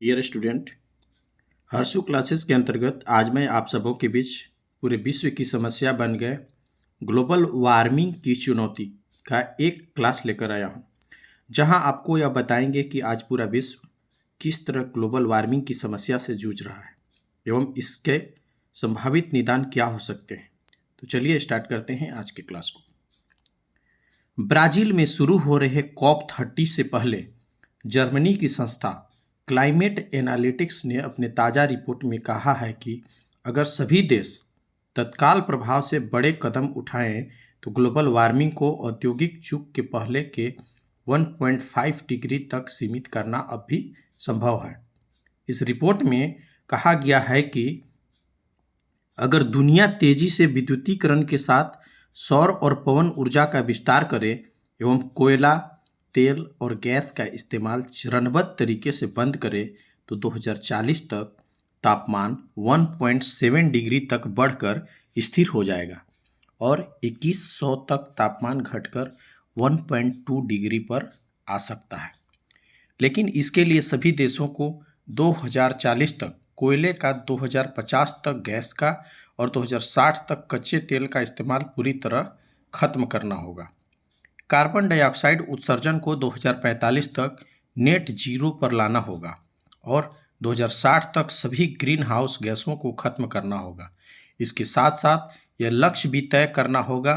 Dear student, Harshu classes के अंतर्गत आज मैं आप सबों के बीच पूरे विश्व की समस्या बन गए ग्लोबल वार्मिंग की चुनौती का एक क्लास लेकर आया हूं, जहां आपको यह बताएंगे कि आज पूरा विश्व किस तरह ग्लोबल वार्मिंग की समस्या से जूझ रहा है एवं इसके संभावित निदान क्या हो सकते हैं। तो चलिए स्टार्ट करते हैं आज के क्लास को। ब्राजील में शुरू हो रहे COP30 से पहले जर्मनी की संस्था क्लाइमेट एनालिटिक्स ने अपने ताज़ा रिपोर्ट में कहा है कि अगर सभी देश तत्काल प्रभाव से बड़े कदम उठाएं तो ग्लोबल वार्मिंग को औद्योगिक युग के पहले के 1.5 डिग्री तक सीमित करना अब भी संभव है। इस रिपोर्ट में कहा गया है कि अगर दुनिया तेजी से विद्युतीकरण के साथ सौर और पवन ऊर्जा का विस्तार करे एवं कोयला, तेल और गैस का इस्तेमाल चरणबद्ध तरीके से बंद करे तो 2040 तक तापमान 1.7 डिग्री तक बढ़कर स्थिर हो जाएगा और 2100 तक तापमान घटकर 1.2 डिग्री पर आ सकता है। लेकिन इसके लिए सभी देशों को 2040 तक कोयले का, 2050 तक गैस का और 2060 तक कच्चे तेल का इस्तेमाल पूरी तरह खत्म करना होगा। कार्बन डाइऑक्साइड उत्सर्जन को 2045 तक नेट जीरो पर लाना होगा और 2060 तक सभी ग्रीन हाउस गैसों को खत्म करना होगा। इसके साथ साथ यह लक्ष्य भी तय करना होगा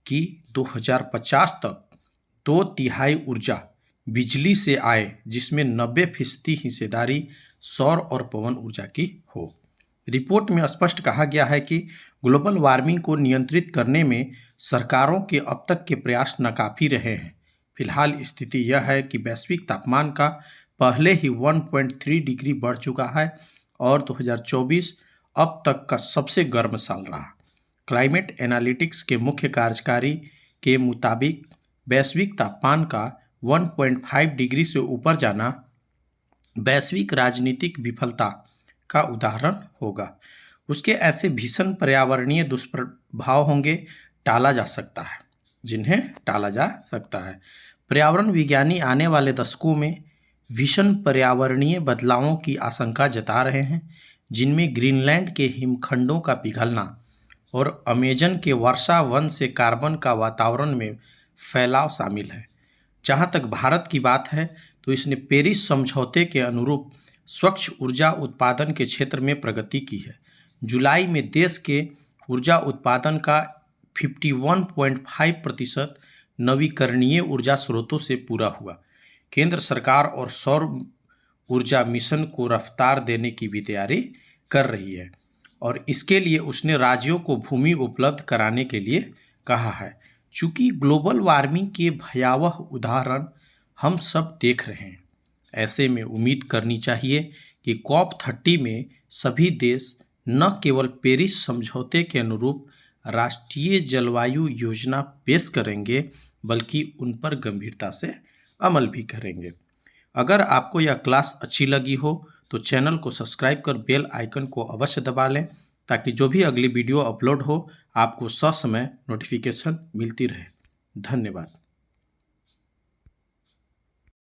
कि 2050 तक 2/3 ऊर्जा बिजली से आए, जिसमें 90% हिस्सेदारी सौर और पवन ऊर्जा की हो। रिपोर्ट में स्पष्ट कहा गया है कि ग्लोबल वार्मिंग को नियंत्रित करने में सरकारों के अब तक के प्रयास नाकाफी रहे हैं। फिलहाल स्थिति यह है कि वैश्विक तापमान का पहले ही 1.3 डिग्री बढ़ चुका है और 2024 अब तक का सबसे गर्म साल रहा। क्लाइमेट एनालिटिक्स के मुख्य कार्यकारी के मुताबिक वैश्विक तापमान का 1.5 डिग्री से ऊपर जाना वैश्विक राजनीतिक विफलता का उदाहरण होगा। उसके ऐसे भीषण पर्यावरणीय दुष्प्रभाव होंगे जिन्हें टाला जा सकता है। पर्यावरण विज्ञानी आने वाले दशकों में भीषण पर्यावरणीय बदलावों की आशंका जता रहे हैं, जिनमें ग्रीनलैंड के हिमखंडों का पिघलना और अमेजन के वर्षा वन से कार्बन का वातावरण में फैलाव शामिल है। जहां तक भारत की बात है तो इसने पेरिस समझौते के अनुरूप स्वच्छ ऊर्जा उत्पादन के क्षेत्र में प्रगति की है। जुलाई में देश के ऊर्जा उत्पादन का 51.5% नवीकरणीय ऊर्जा स्रोतों से पूरा हुआ। केंद्र सरकार और सौर ऊर्जा मिशन को रफ्तार देने की भी तैयारी कर रही है और इसके लिए उसने राज्यों को भूमि उपलब्ध कराने के लिए कहा है। चूँकि ग्लोबल वार्मिंग के भयावह उदाहरण हम सब देख रहे हैं, ऐसे में उम्मीद करनी चाहिए कि COP30 में सभी देश न केवल पेरिस समझौते के अनुरूप राष्ट्रीय जलवायु योजना पेश करेंगे बल्कि उन पर गंभीरता से अमल भी करेंगे। अगर आपको यह क्लास अच्छी लगी हो तो चैनल को सब्सक्राइब कर बेल आइकन को अवश्य दबा लें ताकि जो भी अगली वीडियो अपलोड हो आपको ससमय नोटिफिकेशन मिलती रहे। धन्यवाद।